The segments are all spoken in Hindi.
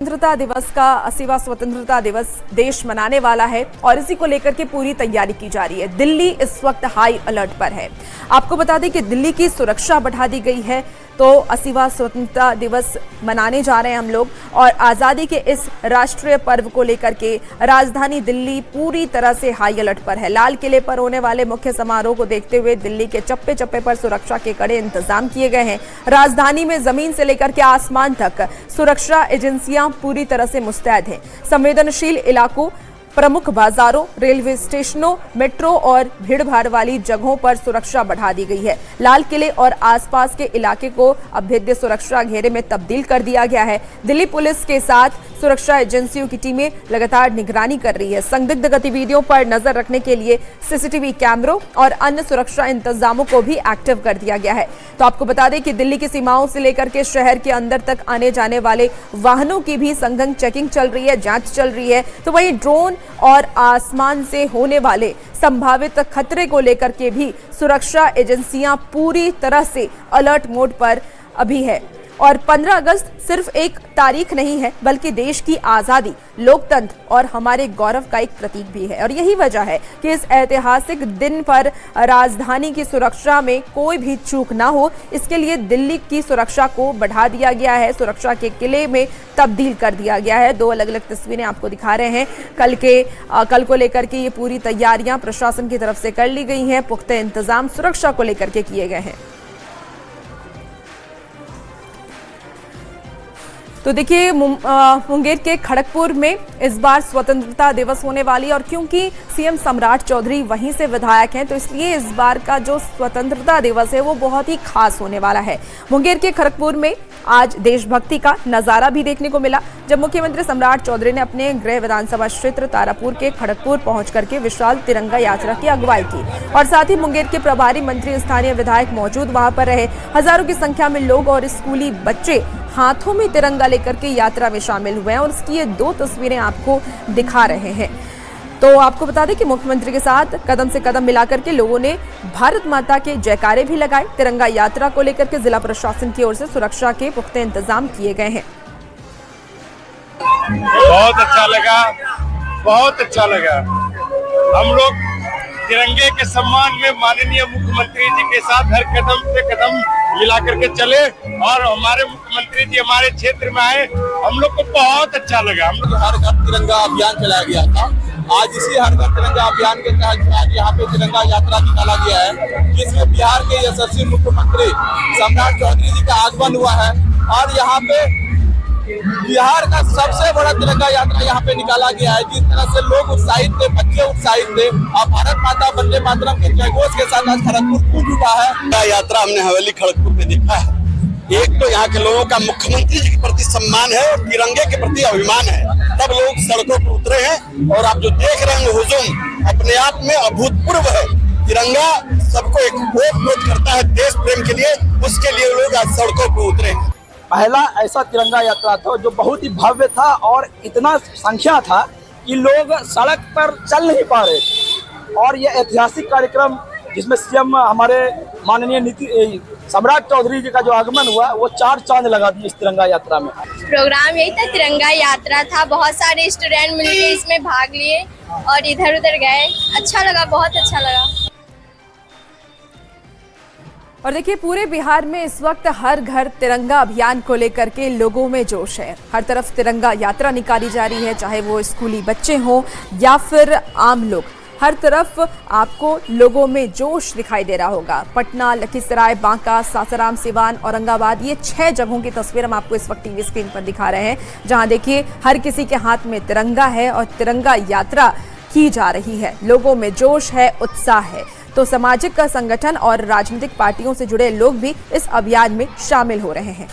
स्वतंत्रता दिवस का 80वां स्वतंत्रता दिवस देश मनाने वाला है और इसी को लेकर के पूरी तैयारी की जा रही है। दिल्ली इस वक्त हाई अलर्ट पर है। आपको बता दें कि दिल्ली की सुरक्षा बढ़ा दी गई है। तो 80वां स्वतंत्रता दिवस मनाने जा रहे हैं हम लोग और आज़ादी के इस राष्ट्रीय पर्व को लेकर के राजधानी दिल्ली पूरी तरह से हाई अलर्ट पर है। लाल किले पर होने वाले मुख्य समारोह को देखते हुए दिल्ली के चप्पे चप्पे पर सुरक्षा के कड़े इंतजाम किए गए हैं। राजधानी में जमीन से लेकर के आसमान तक सुरक्षा एजेंसियां पूरी तरह से मुस्तैद हैं। संवेदनशील इलाकों, प्रमुख बाजारों, रेलवे स्टेशनों, मेट्रो और भीड़भाड़ वाली जगहों पर सुरक्षा बढ़ा दी गई है। लाल किले और आसपास के इलाके को अभेद्य सुरक्षा घेरे में तब्दील कर दिया गया है। दिल्ली पुलिस के साथ सुरक्षा एजेंसियों की टीमें लगातार निगरानी कर रही है। संदिग्ध गतिविधियों पर नजर रखने के लिए सीसीटीवी कैमरों और अन्य सुरक्षा इंतजामों को भी एक्टिव कर दिया गया है। तो आपको बता दें कि दिल्ली की सीमाओं से लेकर के शहर के अंदर तक आने जाने वाले वाहनों की भी संघन चेकिंग चल रही है, जांच चल रही है। तो वहीं ड्रोन और आसमान से होने वाले संभावित खतरे को लेकर के भी सुरक्षा एजेंसियां पूरी तरह से अलर्ट मोड पर अभी है। और 15 अगस्त सिर्फ एक तारीख नहीं है, बल्कि देश की आज़ादी, लोकतंत्र और हमारे गौरव का एक प्रतीक भी है। और यही वजह है कि इस ऐतिहासिक दिन पर राजधानी की सुरक्षा में कोई भी चूक ना हो, इसके लिए दिल्ली की सुरक्षा को बढ़ा दिया गया है। सुरक्षा के किले में तब्दील कर दिया गया है। दो अलग अलग तस्वीरें आपको दिखा रहे हैं। कल को लेकर के ये पूरी तैयारियां प्रशासन की तरफ से कर ली गई हैं। पुख्ता इंतजाम सुरक्षा को लेकर के किए गए हैं। तो देखिए, मुंगेर के खड़गपुर में इस बार स्वतंत्रता दिवस होने वाली, और क्योंकि सीएम सम्राट चौधरी वहीं से विधायक हैं, तो इसलिए इस बार का जो स्वतंत्रता दिवस है वो बहुत ही खास होने वाला है। मुंगेर के खड़गपुर में आज देशभक्ति का नजारा भी देखने को मिला, जब मुख्यमंत्री सम्राट चौधरी ने अपने गृह विधानसभा क्षेत्र तारापुर के खड़गपुर पहुंच करके विशाल तिरंगा यात्रा की अगुवाई की। और साथ ही मुंगेर के प्रभारी मंत्री, स्थानीय विधायक मौजूद वहां पर रहे। हजारों की संख्या में लोग और स्कूली बच्चे हाथों में तिरंगा लेकर के यात्रा में शामिल हुए हैं और इसकी ये दो तस्वीरें आपको दिखा रहे हैं। तो आपको बता दें कि मुख्यमंत्री के साथ कदम से कदम मिलाकर के लोगों ने भारत माता के जयकारे भी लगाए। तिरंगा यात्रा को लेकर के जिला प्रशासन की ओर से सुरक्षा के पुख्ता इंतजाम किए गए हैं। बहुत अच्छा लगा, बहुत अच्छा लगा। हम लोग तिरंगे के सम्मान में माननीय मुख्यमंत्री जी के साथ हर कदम से कदम मिला करके चले और हमारे मुख्यमंत्री जी हमारे क्षेत्र में आए। हम लोग को बहुत अच्छा लगा। हम लोग हर घर तिरंगा अभियान चलाया गया था। आज इसी हर घर तिरंगा अभियान के तहत आज यहाँ पे तिरंगा यात्रा निकाला गया है, जिसमें बिहार के यशस्वी मुख्यमंत्री सम्राट चौधरी जी का आगमन हुआ है। और यहाँ पे बिहार का सबसे बड़ा तिरंगा यात्रा यहाँ पे निकाला गया है। जिस तरह से लोग उत्साहित थे, बच्चे उत्साहित थे और भारत माता वंदे मातरम के जयघोष के साथ आज खड़गपुर कूद उठा है। यात्रा हमने हवेली खड़गपुर में देखा है। एक तो यहाँ के लोगों का मुख्यमंत्री जी के प्रति सम्मान है और तिरंगे के प्रति अभिमान है, तब लोग सड़कों पर उतरे हैं। और आप जो देख रहे हैं हुजूम अपने आप में अभूतपूर्व है। तिरंगा सबको एक ओत करता है देश प्रेम के लिए, उसके लिए लोग आज सड़कों पर उतरे हैं। पहला ऐसा तिरंगा यात्रा था जो बहुत ही भव्य था और इतना संख्या था कि लोग सड़क पर चल नहीं पा रहे। और ये ऐतिहासिक कार्यक्रम जिसमें सीएम हमारे माननीय सम्राट चौधरी जी का जो आगमन हुआ, वो 4 चांद लगा दिए इस तिरंगा यात्रा में। प्रोग्राम यही था, तिरंगा यात्रा था। बहुत सारे स्टूडेंट मिलकर इसमें भाग लिए और इधर उधर गए। अच्छा लगा, बहुत अच्छा लगा। और देखिए, पूरे बिहार में इस वक्त हर घर तिरंगा अभियान को लेकर के लोगों में जोश है। हर तरफ तिरंगा यात्रा निकाली जा रही है, चाहे वो स्कूली बच्चे हों या फिर आम लोग। हर तरफ आपको लोगों में जोश दिखाई दे रहा होगा। पटना, लखीसराय, बांका, सासाराम, सिवान, औरंगाबाद, ये 6 जगहों की तस्वीर हम आपको इस वक्त टीवी स्क्रीन पर दिखा रहे हैं, जहां देखिए हर किसी के हाथ में तिरंगा है और तिरंगा यात्रा की जा रही है। लोगों में जोश है, उत्साह है। तो सामाजिक संगठन और राजनीतिक पार्टियों से जुड़े लोग भी इस अभियान में शामिल हो रहे हैं।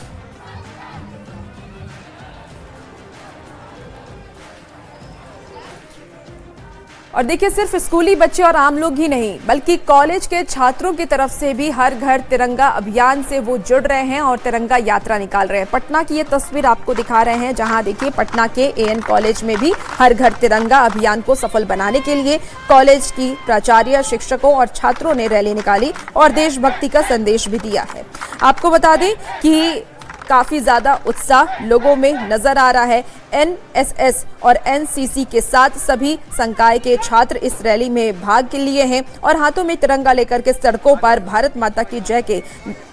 और देखिए, सिर्फ स्कूली बच्चे और आम लोग ही नहीं, बल्कि कॉलेज के छात्रों की तरफ से भी हर घर तिरंगा अभियान से वो जुड़ रहे हैं और तिरंगा यात्रा निकाल रहे हैं। पटना की ये तस्वीर आपको दिखा रहे हैं, जहां देखिए पटना के एएन कॉलेज में भी हर घर तिरंगा अभियान को सफल बनाने के लिए कॉलेज की प्राचार्य, शिक्षकों और छात्रों ने रैली निकाली और देशभक्ति का संदेश भी दिया है। आपको बता दें कि काफी ज्यादा उत्साह लोगों में नजर आ रहा है। एनएसएस और एनसीसी के साथ सभी संकाय के छात्र इस रैली में भाग के लिए हैं और हाथों में तिरंगा लेकर के सड़कों पर भारत माता की जय के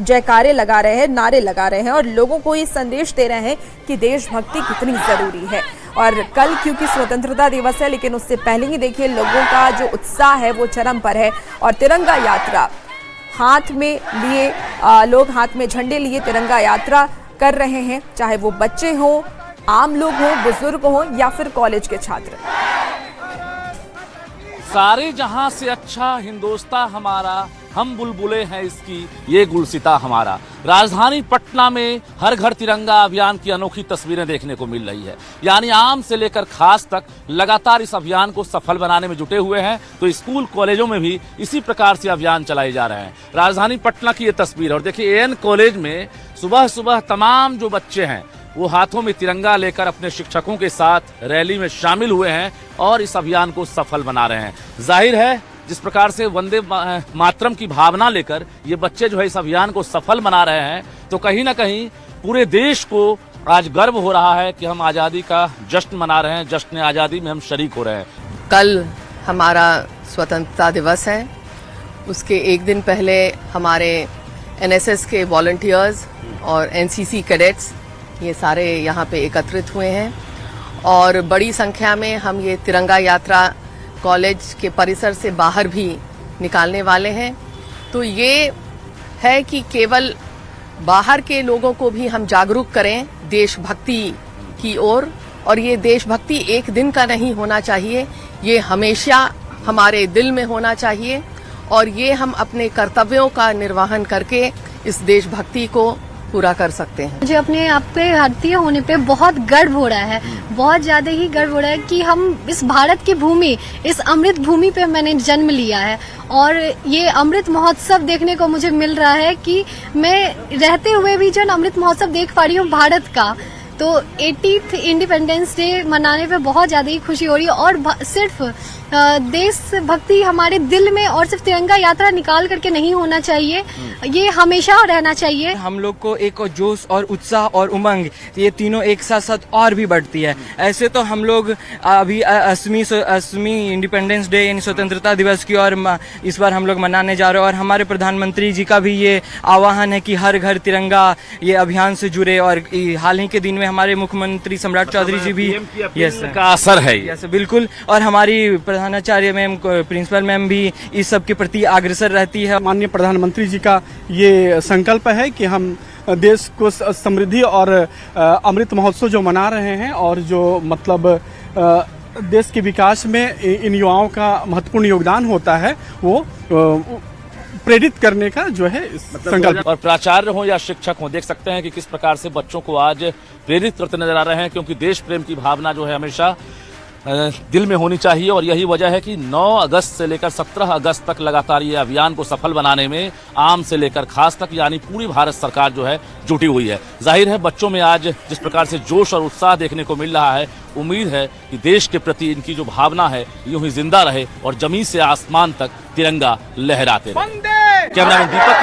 जयकारे लगा रहे हैं, नारे लगा रहे हैं और लोगों को ये संदेश दे रहे हैं कि देशभक्ति कितनी जरूरी है। और कल क्योंकि स्वतंत्रता दिवस है, लेकिन उससे पहले ही देखिए लोगों का जो उत्साह है वो चरम पर है और तिरंगा यात्रा हाथ में लिए लोग हाथ में झंडे लिए तिरंगा यात्रा कर रहे हैं, चाहे वो बच्चे हों, आम लोग हों, बुजुर्ग हों या फिर कॉलेज के छात्र। सारे जहां से अच्छा हिंदुस्तान हमारा, हम बुलबुले हैं इसकी ये गुलसिता हमारा। राजधानी पटना में हर घर तिरंगा अभियान की अनोखी तस्वीरें देखने को मिल रही है। यानी आम से लेकर खास तक लगातार इस अभियान को सफल बनाने में जुटे हुए हैं। तो स्कूल कॉलेजों में भी इसी प्रकार से अभियान चलाए जा रहे हैं। राजधानी पटना की ये तस्वीर, और देखिए एएन कॉलेज में सुबह सुबह तमाम जो बच्चे हैं वो हाथों में तिरंगा लेकर अपने शिक्षकों के साथ रैली में शामिल हुए हैं और इस अभियान को सफल बना रहे हैं। जाहिर है जिस प्रकार से वंदे मातरम की भावना लेकर ये बच्चे जो है इस अभियान को सफल बना रहे हैं, तो कहीं ना कहीं पूरे देश को आज गर्व हो रहा है कि हम आज़ादी का जश्न मना रहे हैं, जश्न आज़ादी में हम शरीक हो रहे हैं। कल हमारा स्वतंत्रता दिवस है। उसके एक दिन पहले हमारे एनएसएस के वॉलंटियर्स और एनसीसी कैडेट्स ये सारे यहाँ पे एकत्रित हुए हैं और बड़ी संख्या में हम ये तिरंगा यात्रा कॉलेज के परिसर से बाहर भी निकालने वाले हैं। तो ये है कि केवल बाहर के लोगों को भी हम जागरूक करें देशभक्ति की ओर, और ये देशभक्ति एक दिन का नहीं होना चाहिए, ये हमेशा हमारे दिल में होना चाहिए और ये हम अपने कर्तव्यों का निर्वहन करके इस देशभक्ति को पूरा कर सकते हैं। मुझे अपने आप पे भारतीय होने पे बहुत गर्व हो रहा है, बहुत ज्यादा ही गर्व हो रहा है कि हम इस भारत की भूमि, इस अमृत भूमि पे मैंने जन्म लिया है और ये अमृत महोत्सव देखने को मुझे मिल रहा है कि मैं रहते हुए भी जो अमृत महोत्सव देख पा रही हूँ भारत का, तो 80th इंडिपेंडेंस डे मनाने पे बहुत ज्यादा ही खुशी हो रही है। और सिर्फ देशभक्ति हमारे दिल में और सिर्फ तिरंगा यात्रा निकाल करके नहीं होना चाहिए, ये हमेशा रहना चाहिए। हम लोग को एक जोश और उत्साह और उमंग, ये तीनों एक साथ साथ और भी बढ़ती है। ऐसे तो हम लोग अभी 80वीं इंडिपेंडेंस डे यानी स्वतंत्रता दिवस की और इस बार हम लोग मनाने जा रहे हैं और हमारे प्रधानमंत्री जी का भी ये आह्वान है कि हर घर तिरंगा ये अभियान से जुड़े। और हाल ही के दिन में हमारे मुख्यमंत्री सम्राट चौधरी जी भी यस का असर है यस बिल्कुल, और हमारी प्रधानाचार्य मैम, प्रिंसिपल मैम भी इस सब के प्रति अग्रसर रहती है। माननीय प्रधानमंत्री जी का ये संकल्प है कि हम देश को समृद्धि और अमृत महोत्सव जो मना रहे हैं और जो मतलब देश के विकास में इन युवाओं का महत्वपूर्ण योगदान होता है, वो प्रेरित करने का जो है संकल्प। और प्राचार्य हो या शिक्षक हो, देख सकते हैं कि किस प्रकार से बच्चों को आज प्रेरित करते नजर आ रहे हैं, क्योंकि देश प्रेम की भावना जो है हमेशा दिल में होनी चाहिए। और यही वजह है कि 9 अगस्त से लेकर 17 अगस्त तक लगातार ये अभियान को सफल बनाने में आम से लेकर खास तक यानी पूरी भारत सरकार जो है जुटी हुई है। जाहिर है बच्चों में आज जिस प्रकार से जोश और उत्साह देखने को मिल रहा है, उम्मीद है कि देश के प्रति इनकी जो भावना है यूं ही जिंदा रहे और जमीन से आसमान तक तिरंगा लहराते रहे। कैमरामैन दीपक